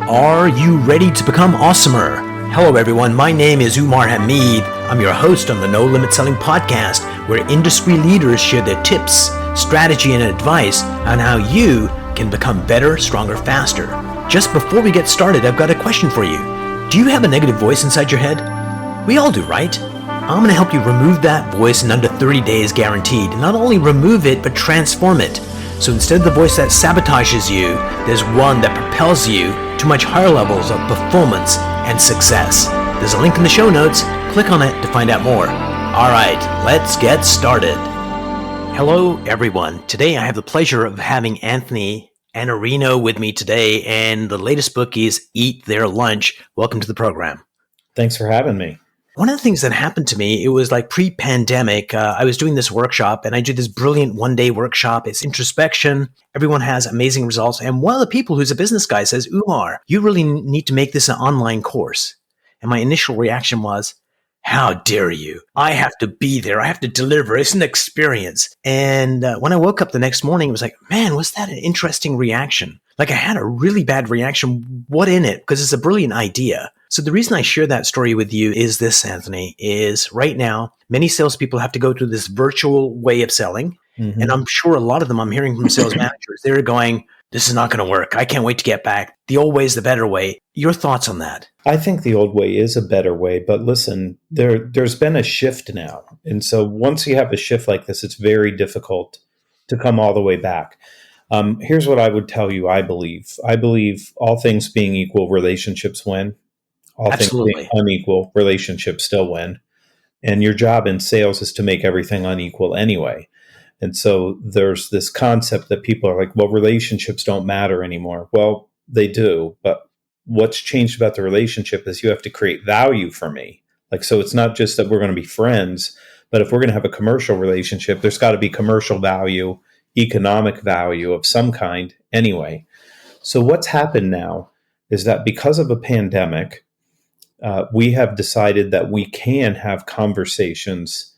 Are you ready to become awesomer? Hello everyone, my name is Umar Hamid. I'm your host on the No Limit Selling podcast, where industry leaders share their tips, strategy, and advice on how you can become better, stronger, faster. Just before we get started, I've got a question for you. Do you have a negative voice inside your head? We all do, right? I'm going to help you remove that voice in under 30 days guaranteed. Not only remove it, but transform it. So instead of the voice that sabotages you, there's one that propels you to much higher levels of performance and success. There's a link in the show notes. Click on it to find out more. All right, let's get started. Hello, everyone. Today I have the pleasure of having Anthony Iannarino with me today, and the latest book is Eat Their Lunch. Welcome to the program. Thanks for having me. One of the things that happened to me, it was like pre-pandemic. I was doing this workshop and I did this brilliant one-day workshop. It's introspection. Everyone has amazing results. And one of the people who's a business guy says, Umar, you really need to make this an online course. And my initial reaction was, how dare you? I have to be there. I have to deliver. It's an experience. And when I woke up the next morning, it was like, man, was that an interesting reaction? Like I had a really bad reaction. What in it? Because it's a brilliant idea. So the reason I share that story with you is this, Anthony, is right now, many salespeople have to go through this virtual way of selling. Mm-hmm. And I'm sure a lot of them, I'm hearing from sales managers, they're going, this is not going to work. I can't wait to get back. The old way is the better way. Your thoughts on that? I think the old way is a better way. But listen, there's been a shift now. And so once you have a shift like this, it's very difficult to come all the way back. Here's what I would tell you, I believe. I believe all things being equal, relationships win. All Absolutely. Things being unequal, relationships still win. And your job in sales is to make everything unequal anyway. And so there's this concept that people are like, well, relationships don't matter anymore. Well, they do. But what's changed about the relationship is you have to create value for me. Like, so it's not just that we're going to be friends, but if we're going to have a commercial relationship, there's got to be commercial value, economic value of some kind anyway. So what's happened now is that because of a pandemic, we have decided that we can have conversations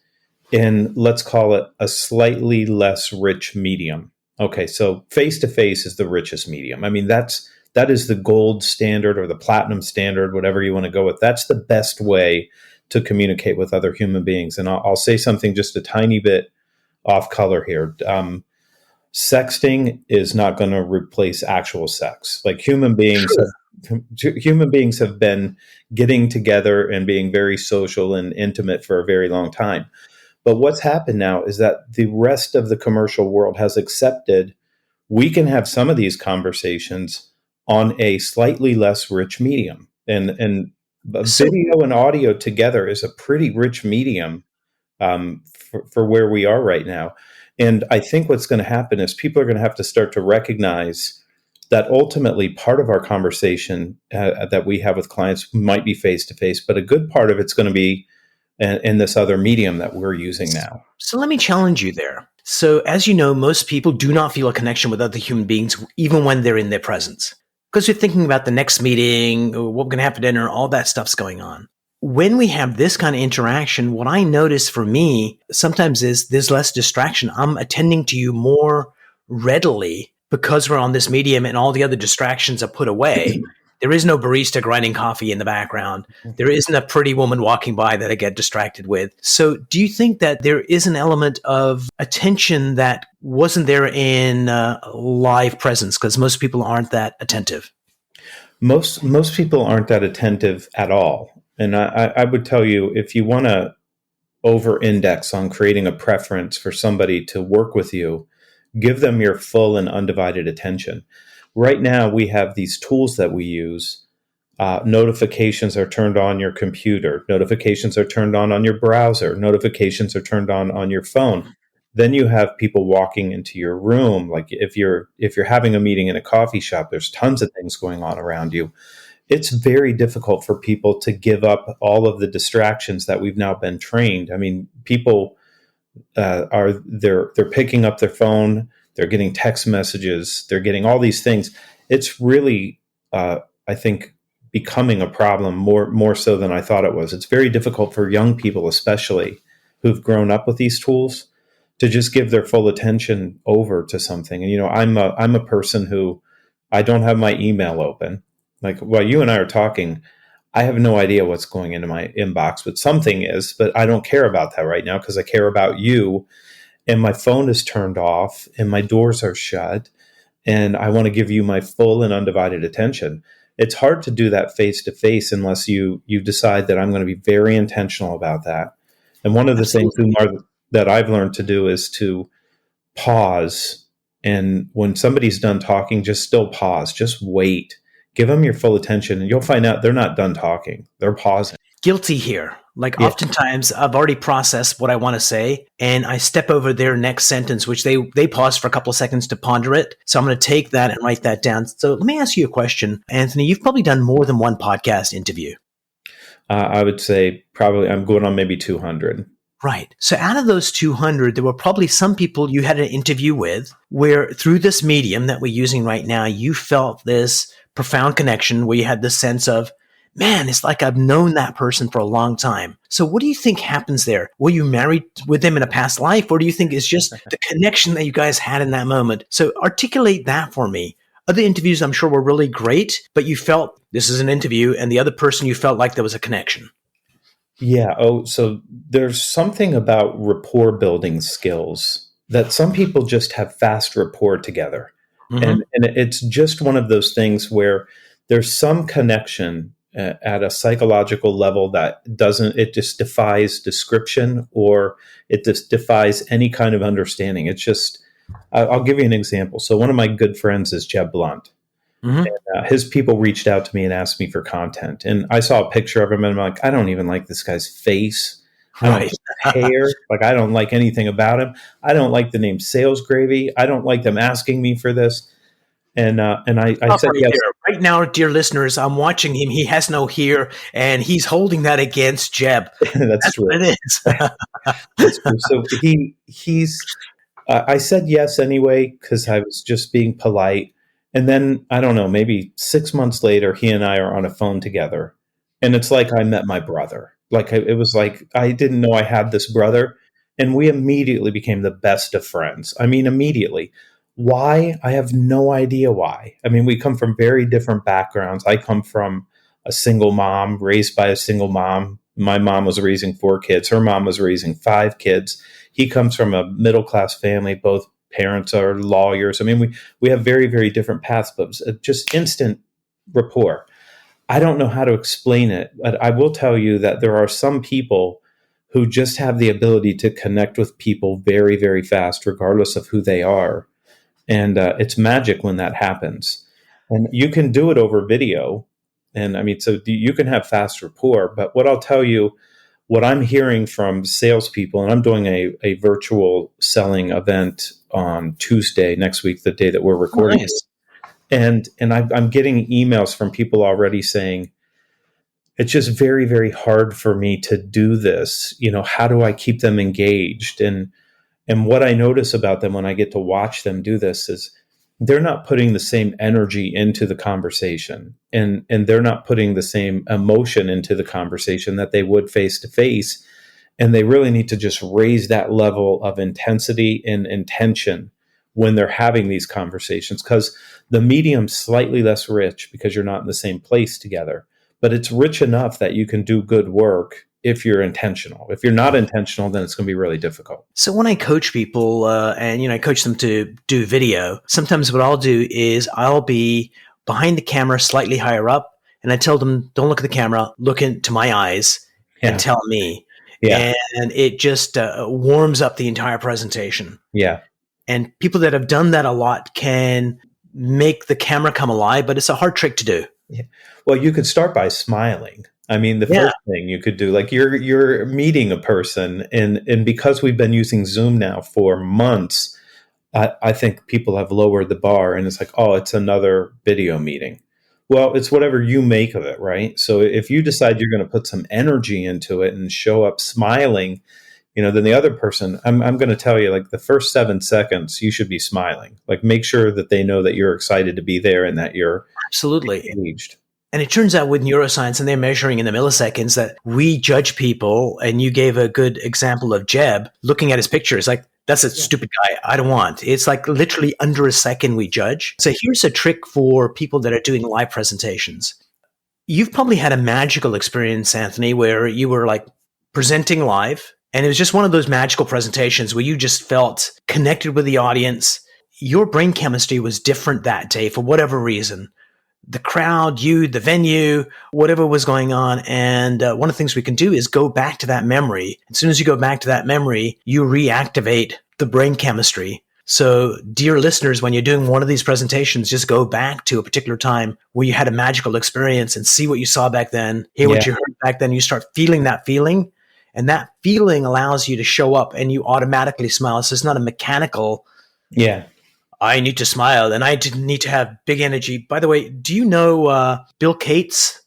in, let's call it, a slightly less rich medium. Okay, so face-to-face is the richest medium. I mean, that is the gold standard or the platinum standard, whatever you want to go with. That's the best way to communicate with other human beings. And I'll say something just a tiny bit off color here. Sexting is not going to replace actual sex. Like human beings have been getting together and being very social and intimate for a very long time. But what's happened now is that the rest of the commercial world has accepted we can have some of these conversations on a slightly less rich medium. And video and audio together is a pretty rich medium for where we are right now. And I think what's going to happen is people are going to have to start to recognize that ultimately part of our conversation that we have with clients might be face-to-face, but a good part of it's going to be in this other medium that we're using now. So let me challenge you there. So as you know, most people do not feel a connection with other human beings, even when they're in their presence, because you're thinking about the next meeting, or what we're going to have for dinner, all that stuff's going on. When we have this kind of interaction, what I notice for me sometimes is there's less distraction. I'm attending to you more readily because we're on this medium and all the other distractions are put away. There is no barista grinding coffee in the background. There isn't a pretty woman walking by that I get distracted with. So do you think that there is an element of attention that wasn't there in live presence? Because most people aren't that attentive. Most people aren't that attentive at all. And I would tell you, if you want to over-index on creating a preference for somebody to work with you, give them your full and undivided attention. Right now, we have these tools that we use. Notifications are turned on your computer. Notifications are turned on your browser. Notifications are turned on your phone. Then you have people walking into your room. Like if you're having a meeting in a coffee shop, there's tons of things going on around you. It's very difficult for people to give up all of the distractions that we've now been trained. I mean, people they're picking up their phone. They're getting text messages. They're getting all these things. It's really, I think, becoming a problem more so than I thought it was. It's very difficult for young people, especially who've grown up with these tools, to just give their full attention over to something. And I'm a person who I don't have my email open. Like while you and I are talking, I have no idea what's going into my inbox, but something is, but I don't care about that right now because I care about you, and my phone is turned off and my doors are shut, and I want to give you my full and undivided attention. It's hard to do that face to face unless you decide that I'm going to be very intentional about that. And one of the things, Absolutely. Umar, that I've learned to do is to pause. And when somebody's done talking, just still pause, just wait, give them your full attention, and you'll find out they're not done talking. They're pausing. Guilty here. Like Yeah. oftentimes I've already processed what I want to say and I step over their next sentence, which they pause for a couple of seconds to ponder it. So I'm going to take that and write that down. So let me ask you a question, Anthony. You've probably done more than one podcast interview. I would say probably I'm going on maybe 200. Right. So out of those 200, there were probably some people you had an interview with where through this medium that we're using right now, you felt this profound connection where you had this sense of, man, it's like I've known that person for a long time. So what do you think happens there? Were you married with them in a past life, or do you think it's just the connection that you guys had in that moment? So articulate that for me. Other interviews I'm sure were really great, but you felt this is an interview and the other person you felt like there was a connection. Yeah. Oh, so there's something about rapport building skills that some people just have fast rapport together. Mm-hmm. And it's just one of those things where there's some connection at a psychological level that it just defies description, or it just defies any kind of understanding. It's just, I'll give you an example. So one of my good friends is Jeb Blunt. Mm-hmm. His people reached out to me and asked me for content. And I saw a picture of him and I'm like, I don't even like this guy's face. I don't Right. like his hair. Like, I don't like anything about him. I don't like the name Sales Gravy. I don't like them asking me for this. And I Stop said right yes. there. Right now, dear listeners, I'm watching him. He has no hair, and he's holding that against Jeb. That's That's true. what it is. That's true. So he's I said yes anyway because I was just being polite. And then I don't know, maybe 6 months later, he and I are on a phone together, and it's like I met my brother. Like it was like I didn't know I had this brother, and we immediately became the best of friends. I mean, immediately. Why? I have no idea why. I mean, we come from very different backgrounds. I come from a single mom, raised by a single mom. My mom was raising 4 kids. Her mom was raising 5 kids. He comes from a middle class family. Both parents are lawyers. I mean, we have very, very different paths, but just instant rapport. I don't know how to explain it, but I will tell you that there are some people who just have the ability to connect with people very, very fast, regardless of who they are. And it's magic when that happens. And you can do it over video. And I mean, so you can have fast rapport. But what I'll tell you, what I'm hearing from salespeople, and I'm doing a virtual selling event on Tuesday next week, the day that we're recording. Nice. And I'm getting emails from people already saying, it's just very, very hard for me to do this. You know, how do I keep them engaged? And what I notice about them when I get to watch them do this is they're not putting the same energy into the conversation, and they're not putting the same emotion into the conversation that they would face to face. And they really need to just raise that level of intensity and intention when they're having these conversations, because the medium's slightly less rich because you're not in the same place together, but it's rich enough that you can do good work if you're intentional. If you're not intentional, then it's going to be really difficult. So when I coach people, and I coach them to do video, sometimes what I'll do is I'll be behind the camera, slightly higher up, and I tell them, "Don't look at the camera. Look into my eyes Yeah. and tell me." Yeah. And it just warms up the entire presentation. Yeah. And people that have done that a lot can make the camera come alive, but it's a hard trick to do. Yeah. Well, you could start by smiling. I mean, the first thing you could do, like you're meeting a person, and because we've been using Zoom now for months, I think people have lowered the bar, and it's like, oh, it's another video meeting. Well, it's whatever you make of it, right? So if you decide you're going to put some energy into it and show up smiling, then the other person, I'm going to tell you, like the first 7 seconds, you should be smiling. Like make sure that they know that you're excited to be there and that you're Absolutely. engaged. And it turns out with neuroscience, and they're measuring in the milliseconds, that we judge people. And you gave a good example of Jeb looking at his pictures like, that's a stupid guy. I don't want. It's like literally under a second we judge. So here's a trick for people that are doing live presentations. You've probably had a magical experience, Anthony, where you were like presenting live, and it was just one of those magical presentations where you just felt connected with the audience. Your brain chemistry was different that day for whatever reason. The crowd, you, the venue, whatever was going on. And one of the things we can do is go back to that memory. As soon as you go back to that memory, you reactivate the brain chemistry. So, dear listeners, when you're doing one of these presentations, just go back to a particular time where you had a magical experience and see what you saw back then, hear what you heard back then. You start feeling that feeling, and that feeling allows you to show up and you automatically smile. So it's not a mechanical, I need to smile and I didn't need to have big energy. By the way, do you know Bill Cates?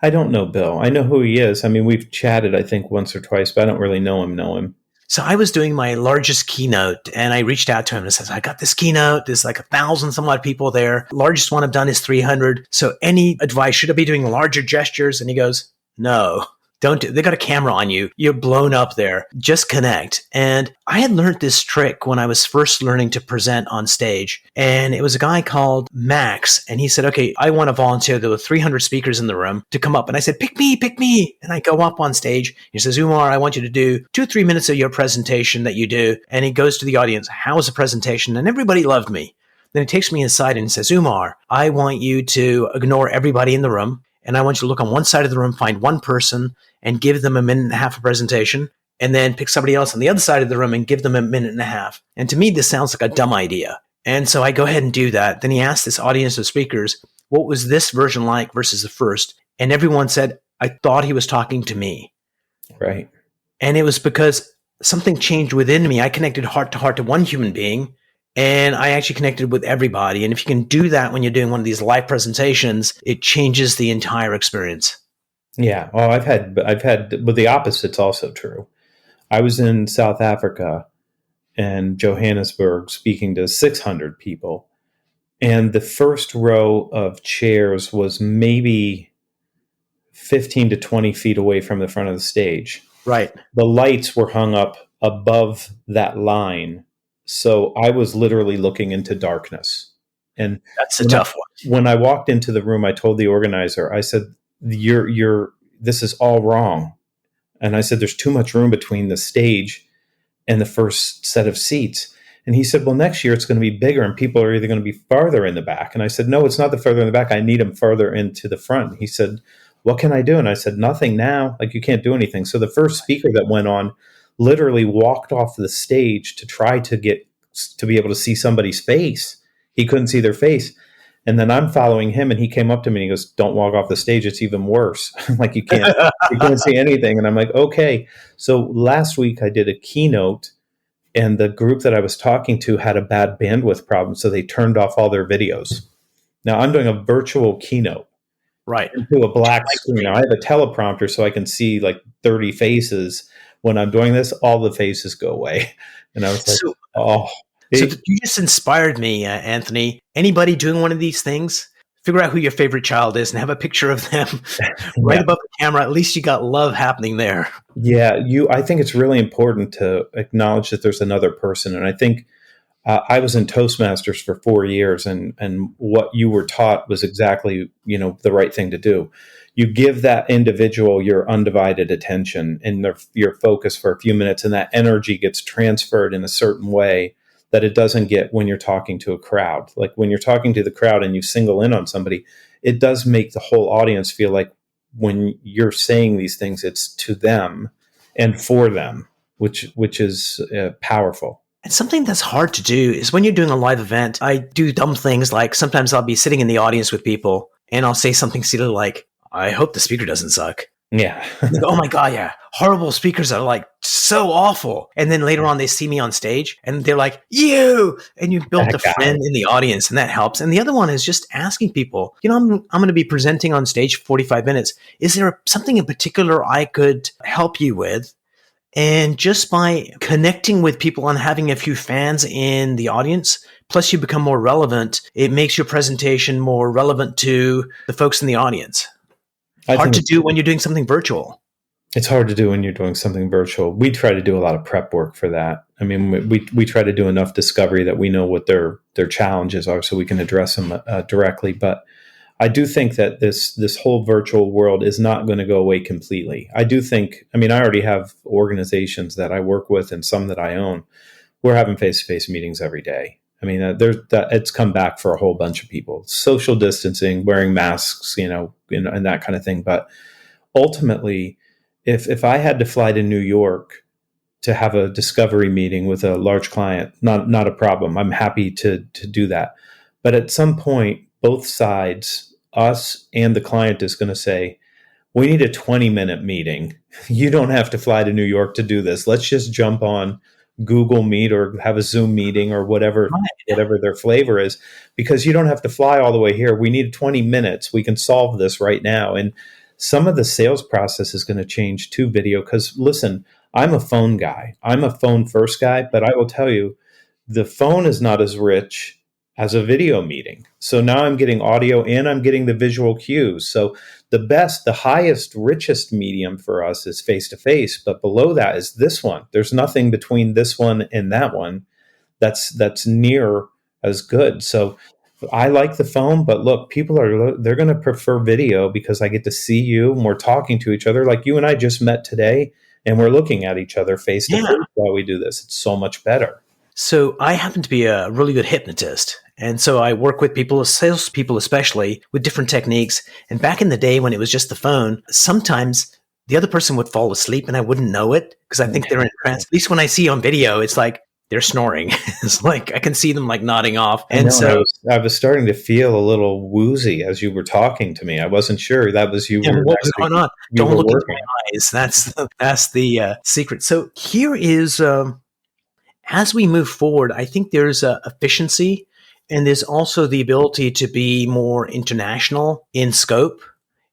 I don't know Bill. I know who he is. I mean, we've chatted, I think, once or twice, but I don't really know him. So I was doing my largest keynote and I reached out to him and said, I got this keynote. There's like 1,000 some odd people there. Largest one I've done is 300. So any advice? Should I be doing larger gestures? And he goes, no. Don't do. They got a camera on you. You're blown up there. Just connect. And I had learned this trick when I was first learning to present on stage. And it was a guy called Max. And he said, okay, I want to volunteer. There were 300 speakers in the room to come up. And I said, pick me. And I go up on stage. He says, Umar, I want you to do 2 or 3 minutes of your presentation that you do. And he goes to the audience. How was the presentation? And everybody loved me. Then he takes me inside and says, Umar, I want you to ignore everybody in the room. And I want you to look on one side of the room, find one person and give them a minute and a half of presentation, and then pick somebody else on the other side of the room and give them a minute and a half. And to me, this sounds like a dumb idea. And so I go ahead and do that. Then he asked this audience of speakers, what was this version like versus the first? And everyone said, I thought he was talking to me. Right. And it was because something changed within me. I connected heart to one human being, and I actually connected with everybody. And if you can do that when you're doing one of these live presentations, it changes the entire experience. Yeah. Oh, I've had, but the opposite's also true. I was in South Africa and Johannesburg speaking to 600 people. And the first row of chairs was maybe 15 to 20 feet away from the front of the stage. Right. The lights were hung up above that line. So I was literally looking into darkness. And that's a tough one. When I walked into the room, I told the organizer, I said, this is all wrong. And I said, there's too much room between the stage and the first set of seats. And he said, well, next year it's going to be bigger and people are either going to be farther in the back. And I said, no, it's not the further in the back. I need them further into the front. He said, what can I do? And I said, nothing now. Like, you can't do anything. So the first speaker that went on literally walked off the stage to try to get to be able to see somebody's face. He couldn't see their face. And then I'm following him and he came up to me and he goes, don't walk off the stage. It's even worse. Like, you can't see anything. And I'm like, okay. So last week I did a keynote and the group that I was talking to had a bad bandwidth problem. So they turned off all their videos. Now I'm doing a virtual keynote. Right. Into a black screen. Now I have a teleprompter so I can see like 30 faces. When I'm doing this, all the faces go away. And I was like, So you just inspired me, Anthony. Anybody doing one of these things, figure out who your favorite child is and have a picture of them right above the camera. At least you got love happening there. Yeah, I think it's really important to acknowledge that there's another person. And I think I was in Toastmasters for 4 years, and what you were taught was exactly, the right thing to do. You give that individual your undivided attention and your focus for a few minutes, and that energy gets transferred in a certain way that it doesn't get when you're talking to a crowd. Like, when you're talking to the crowd and you single in on somebody, it does make the whole audience feel like when you're saying these things, it's to them and for them, which is powerful. And something that's hard to do is when you're doing a live event, I do dumb things like sometimes I'll be sitting in the audience with people and I'll say something silly like, I hope the speaker doesn't suck. Yeah. Go, oh my God, yeah. Horrible speakers are like so awful. And then later on they see me on stage and they're like, you, and you built a friend in the audience, and that helps. And the other one is just asking people, I'm going to be presenting on stage for 45 minutes. Is there something in particular I could help you with? And just by connecting with people and having a few fans in the audience, Plus, you become more relevant. It makes your presentation more relevant to the folks in the audience. I Hard think to do when you're doing something virtual. it's hard to do when you're doing something virtual. We try to do a lot of prep work for that. I mean, we try to do enough discovery that we know what their challenges are, so we can address them directly. But I do think that this whole virtual world is not going to go away completely. I do think. I mean, I already have organizations that I work with and some that I own. We're having face-to-face meetings every day. I mean, it's come back for a whole bunch of people. Social distancing, wearing masks, and that kind of thing. But ultimately, if I had to fly to New York to have a discovery meeting with a large client, not a problem. I'm happy to do that. But at some point, both sides, us and the client, is going to say, we need a 20-minute meeting. You don't have to fly to New York to do this. Let's just jump on Google Meet or have a Zoom meeting or whatever their flavor is, because you don't have to fly all the way here. We need 20 minutes. We can solve this right now. And some of the sales process is going to change to video, because listen, I'm a phone guy. I'm a phone first guy, but I will tell you, the phone is not as rich as a video meeting. So now I'm getting audio and I'm getting the visual cues. So the highest, richest medium for us is face-to-face, but below that is this one. There's nothing between this one and that one that's near as good. So I like the phone, but look, they're going to prefer video because I get to see you and we're talking to each other. Like you and I just met today and we're looking at each other face to face while we do this. It's so much better. So I happen to be a really good hypnotist. And so I work with people, salespeople especially, with different techniques. And back in the day when it was just the phone, sometimes the other person would fall asleep and I wouldn't know it because I think they're in trance. At least when I see on video, it's like they're snoring. It's like I can see them like nodding off. And I was starting to feel a little woozy as you were talking to me. I wasn't sure that was you. What was going on? Don't look into my eyes. That's the secret. So here is, as we move forward, I think there's efficiency, and there's also the ability to be more international in scope.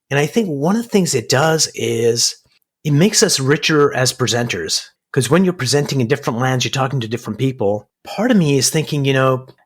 And I think one of the things it does is it makes us richer as presenters. Because when you're presenting in different lands, you're talking to different people. Part of me is thinking,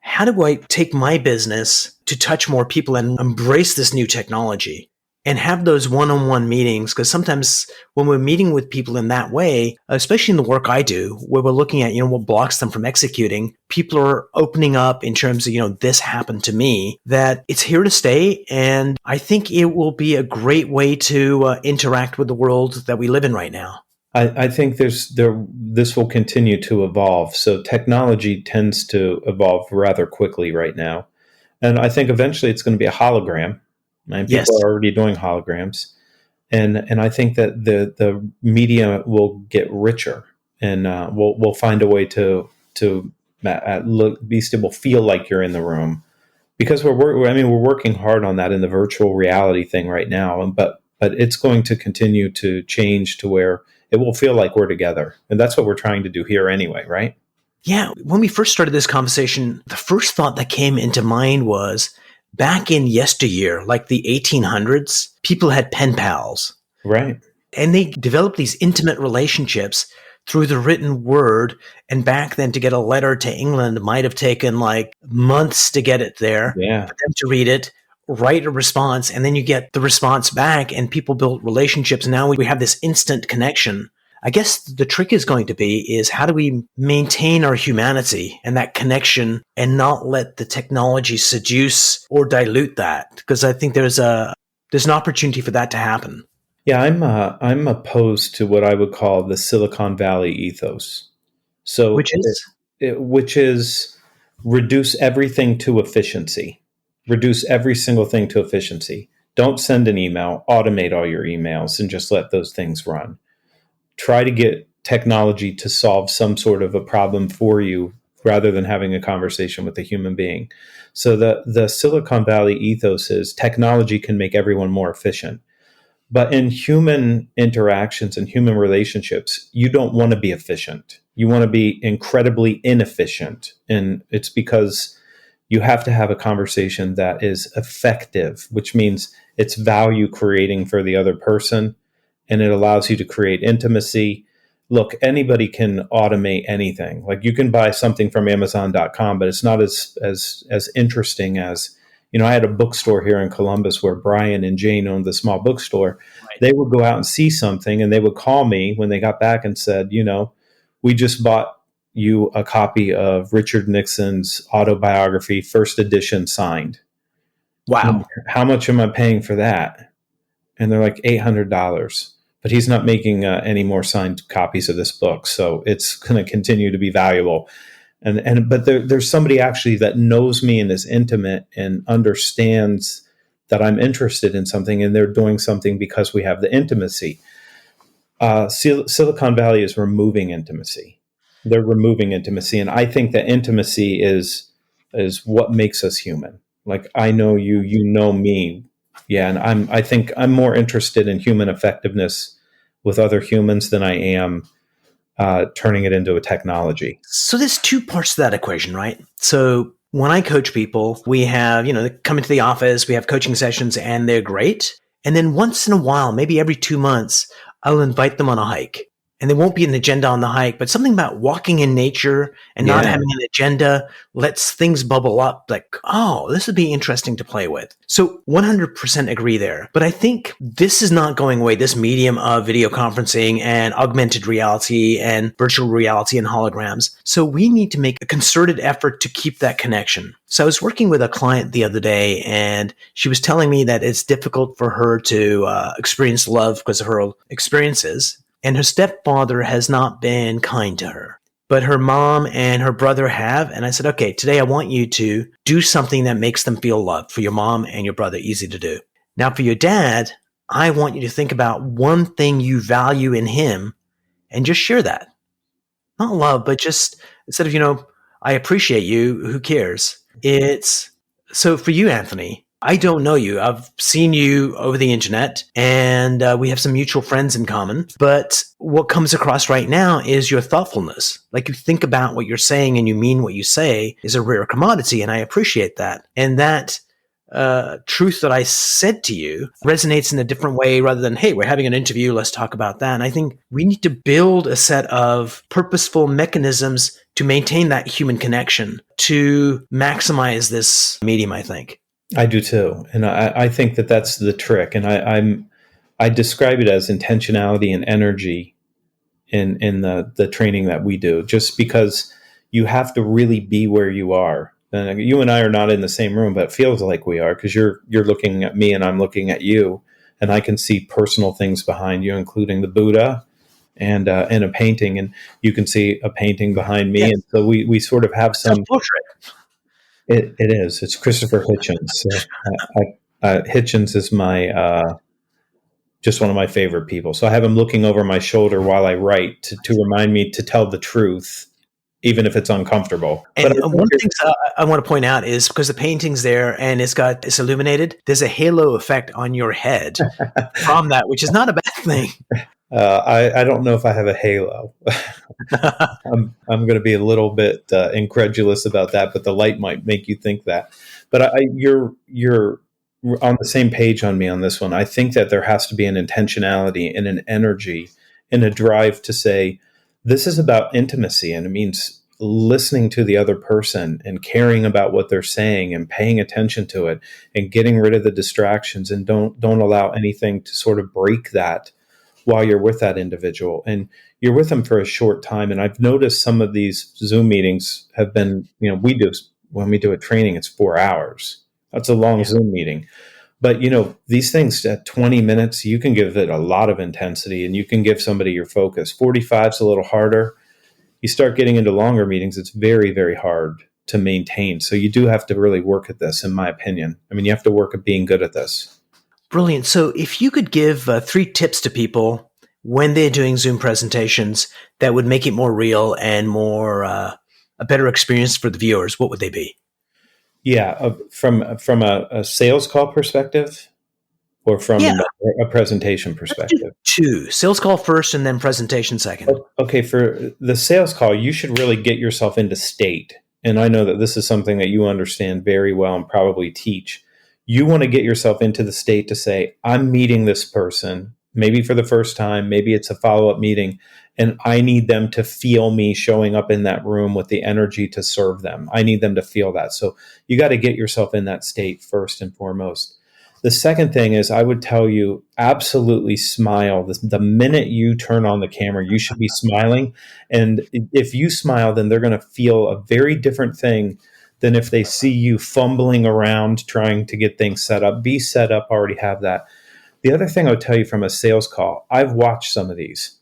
how do I take my business to touch more people and embrace this new technology and have those one-on-one meetings? Because sometimes when we're meeting with people in that way, especially in the work I do, where we're looking at, what blocks them from executing, people are opening up in terms of, this happened to me, that it's here to stay. And I think it will be a great way to interact with the world that we live in right now. I think this will continue to evolve. So technology tends to evolve rather quickly right now. And I think eventually it's going to be a hologram. And people are already doing holograms. And I think that the media will get richer, and we'll find a way to people feel like you're in the room, because we're working hard on that in the virtual reality thing right now. But it's going to continue to change to where it will feel like we're together. And that's what we're trying to do here anyway, right? Yeah. When we first started this conversation, the first thought that came into mind was back in yesteryear, like the 1800s, people had pen pals. Right. And they developed these intimate relationships through the written word. And back then, to get a letter to England might have taken like months to get it there, for them to read it, write a response, and then you get the response back, and people built relationships. Now we have this instant connection. I guess the trick is going to be is how do we maintain our humanity and that connection and not let the technology seduce or dilute that? Because I think there's an opportunity for that to happen. Yeah, I'm opposed to what I would call the Silicon Valley ethos. So which is reduce everything to efficiency. Reduce every single thing to efficiency. Don't send an email, automate all your emails, and just let those things run. Try to get technology to solve some sort of a problem for you rather than having a conversation with a human being. So the Silicon Valley ethos is technology can make everyone more efficient. But in human interactions and human relationships, you don't want to be efficient. You want to be incredibly inefficient. And it's because you have to have a conversation that is effective, which means it's value creating for the other person. And it allows you to create intimacy. look, anybody can automate anything. Like you can buy something from Amazon.com, but it's not as interesting as, I had a bookstore here in Columbus where Brian and Jane owned the small bookstore. Right. They would go out and see something and they would call me when they got back and said, we just bought you a copy of Richard Nixon's autobiography, first edition, signed. Wow. How much am I paying for that? And they're like $800. But he's not making any more signed copies of this book, so it's going to continue to be valuable. But there's somebody actually that knows me and is intimate and understands that I'm interested in something, and they're doing something because we have the intimacy. Silicon Valley is removing intimacy. They're removing intimacy, and I think that intimacy is what makes us human. Like I know you, you know me. Yeah, and I think I'm more interested in human effectiveness with other humans than I am turning it into a technology. So there's two parts to that equation, right? So when I coach people, we have, they come into the office, we have coaching sessions, and they're great. And then once in a while, maybe every 2 months, I'll invite them on a hike. And there won't be an agenda on the hike, but something about walking in nature and not having an agenda lets things bubble up like, oh, this would be interesting to play with. So 100% agree there. But I think this is not going away, this medium of video conferencing and augmented reality and virtual reality and holograms. So we need to make a concerted effort to keep that connection. So I was working with a client the other day, and she was telling me that it's difficult for her to experience love because of her experiences. And her stepfather has not been kind to her, but her mom and her brother have. And I said, okay, today I want you to do something that makes them feel loved for your mom and your brother. Easy to do. Now for your dad, I want you to think about one thing you value in him and just share that. Not love, but just instead of, I appreciate you, who cares? It's so for you, Anthony, I don't know you. I've seen you over the internet, and we have some mutual friends in common. But what comes across right now is your thoughtfulness. Like you think about what you're saying and you mean what you say is a rare commodity, and I appreciate that. And that truth that I said to you resonates in a different way rather than, hey, we're having an interview, let's talk about that. And I think we need to build a set of purposeful mechanisms to maintain that human connection, to maximize this medium, I think. I do too, and I think that that's the trick. And I describe it as intentionality and energy in the training that we do. Just because you have to really be where you are. And you and I are not in the same room, but it feels like we are because you're looking at me and I'm looking at you, and I can see personal things behind you, including the Buddha and a painting, and you can see a painting behind me, yes. And so we sort of have some. It is. It's Christopher Hitchens. Hitchens is my just one of my favorite people. So I have him looking over my shoulder while I write to remind me to tell the truth, even if it's uncomfortable. And one of the things I want to point out is because the painting's there and it's illuminated, there's a halo effect on your head from that, which is not a bad thing. I don't know if I have a halo. I'm going to be a little bit incredulous about that, but the light might make you think that. But you're on the same page on me on this one. I think that there has to be an intentionality and an energy and a drive to say, this is about intimacy, and it means listening to the other person and caring about what they're saying and paying attention to it and getting rid of the distractions, and don't allow anything to sort of break that while you're with that individual. And you're with them for a short time. And I've noticed some of these Zoom meetings have been, when we do a training, it's 4 hours. That's a long Zoom meeting. But, these things at 20 minutes, you can give it a lot of intensity and you can give somebody your focus. 45 is a little harder. You start getting into longer meetings, it's very, very hard to maintain. So you do have to really work at this, in my opinion. I mean, you have to work at being good at this. Brilliant. So if you could give 3 tips to people when they're doing Zoom presentations that would make it more real and more a better experience for the viewers, what would they be? Yeah, from a sales call perspective or from a presentation perspective? 2. Sales call first and then presentation second. Okay, for the sales call, you should really get yourself into state. And I know that this is something that you understand very well and probably teach. You want to get yourself into the state to say, I'm meeting this person maybe for the first time, maybe it's a follow-up meeting, and I need them to feel me showing up in that room with the energy to serve them. I need them to feel that. So you got to get yourself in that state first and foremost. The second thing is, I would tell you, absolutely smile. The minute you turn on the camera, you should be smiling. And if you smile, then they're going to feel a very different thing than if they see you fumbling around trying to get things set up. Be set up, already have that. The other thing I would tell you from a sales call, I've watched some of these.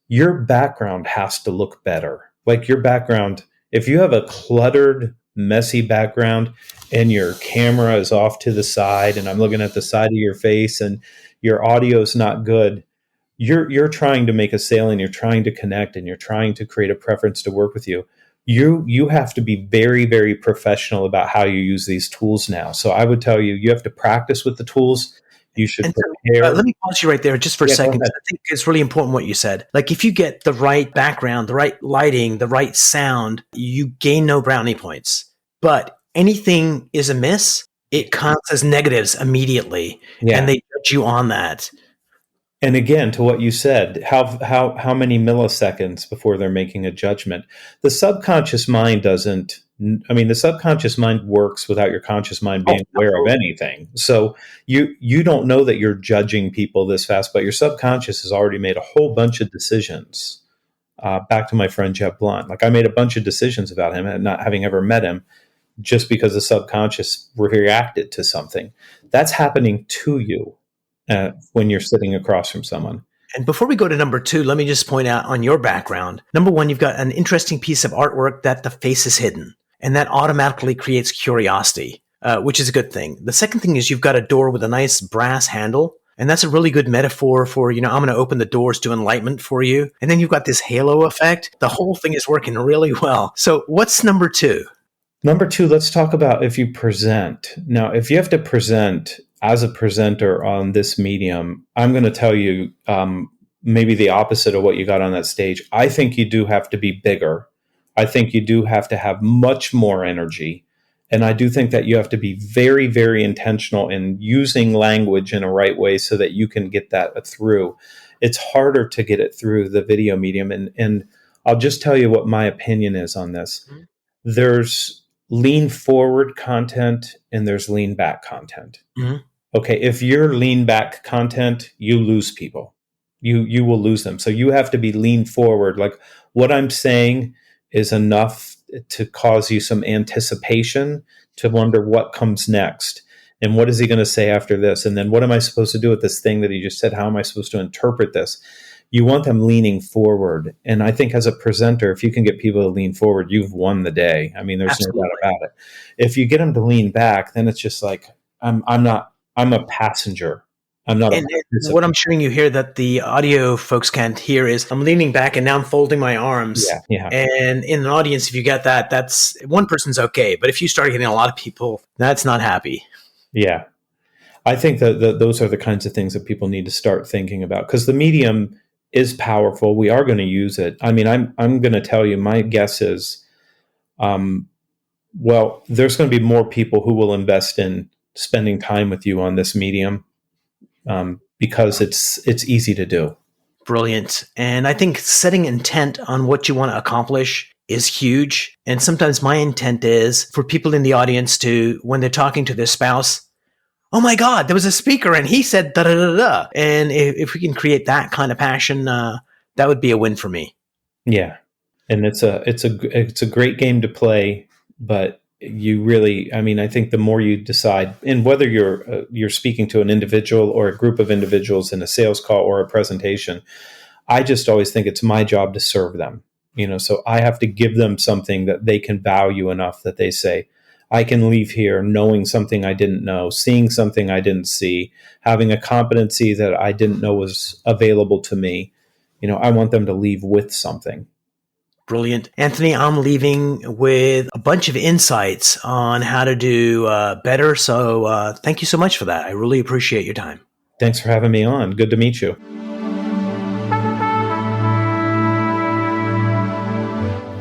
Your background has to look better. Like your background, if you have a cluttered, messy background and your camera is off to the side and I'm looking at the side of your face and your audio is not good, you're trying to make a sale and you're trying to connect and you're trying to create a preference to work with you. You have to be very, very professional about how you use these tools now. So I would tell you, you have to practice with the tools. You should prepare. Let me pause you right there just for a second. I think it's really important what you said. Like if you get the right background, the right lighting, the right sound, you gain no brownie points. But anything is amiss, it counts as negatives immediately. Yeah. And they judge you on that. And again, to what you said, how many milliseconds before they're making a judgment? The subconscious mind doesn't. I mean, the subconscious mind works without your conscious mind being aware of anything. So you don't know that you're judging people this fast, but your subconscious has already made a whole bunch of decisions. Back to my friend Jeb Blunt. Like I made a bunch of decisions about him and not having ever met him just because the subconscious reacted to something. That's happening to you when you're sitting across from someone. And before we go to number 2, let me just point out on your background. Number 1, you've got an interesting piece of artwork that the face is hidden. And that automatically creates curiosity, which is a good thing. The second thing is you've got a door with a nice brass handle. And that's a really good metaphor for, I'm going to open the doors to enlightenment for you. And then you've got this halo effect. The whole thing is working really well. So what's number 2? Number 2, let's talk about if you present. Now, if you have to present as a presenter on this medium, I'm going to tell you maybe the opposite of what you got on that stage. I think you do have to be bigger. I think you do have to have much more energy. And I do think that you have to be very, very intentional in using language in a right way so that you can get that through. It's harder to get it through the video medium. And I'll just tell you what my opinion is on this. Mm-hmm. There's lean forward content and there's lean back content. Mm-hmm. Okay, if you're lean back content, you lose people. You will lose them. So you have to be lean forward. Like what I'm saying is enough to cause you some anticipation to wonder what comes next. And what is he going to say after this? And then what am I supposed to do with this thing that he just said? How am I supposed to interpret this? You want them leaning forward. And I think as a presenter, if you can get people to lean forward, you've won the day. I mean, there's Absolutely. No doubt about it. If you get them to lean back, then it's just like, I'm a passenger. I'm not. And what I'm showing you here that the audio folks can't hear is I'm leaning back and now I'm folding my arms. Yeah. And in an audience, if you get that, that's one person's okay. But if you start getting a lot of people, that's not happy. Yeah. I think that those are the kinds of things that people need to start thinking about because the medium is powerful. We are going to use it. I mean, I'm going to tell you, my guess is, there's going to be more people who will invest in spending time with you on this medium. Because it's easy to do. Brilliant. And I think setting intent on what you want to accomplish is huge. And sometimes my intent is for people in the audience to, when they're talking to their spouse, oh my God, there was a speaker and he said da da da da. And if we can create that kind of passion, that would be a win for me. Yeah, and it's a great game to play, but you really, I think the more you decide, and whether you're speaking to an individual or a group of individuals in a sales call or a presentation, I just always think it's my job to serve them. So I have to give them something that they can value enough that they say, I can leave here knowing something I didn't know, seeing something I didn't see, having a competency that I didn't know was available to me. I want them to leave with something. Brilliant. Anthony, I'm leaving with a bunch of insights on how to do better. So thank you so much for that. I really appreciate your time. Thanks for having me on. Good to meet you.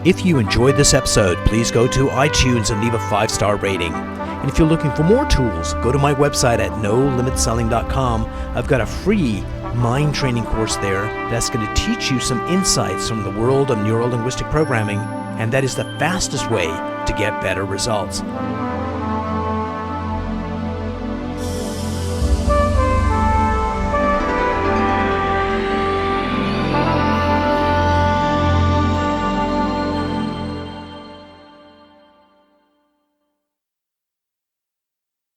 If you enjoyed this episode, please go to iTunes and leave a 5-star rating. And if you're looking for more tools, go to my website at nolimitselling.com. I've got a free mind training course there that's going to teach you some insights from the world of neuro-linguistic programming, and that is the fastest way to get better results.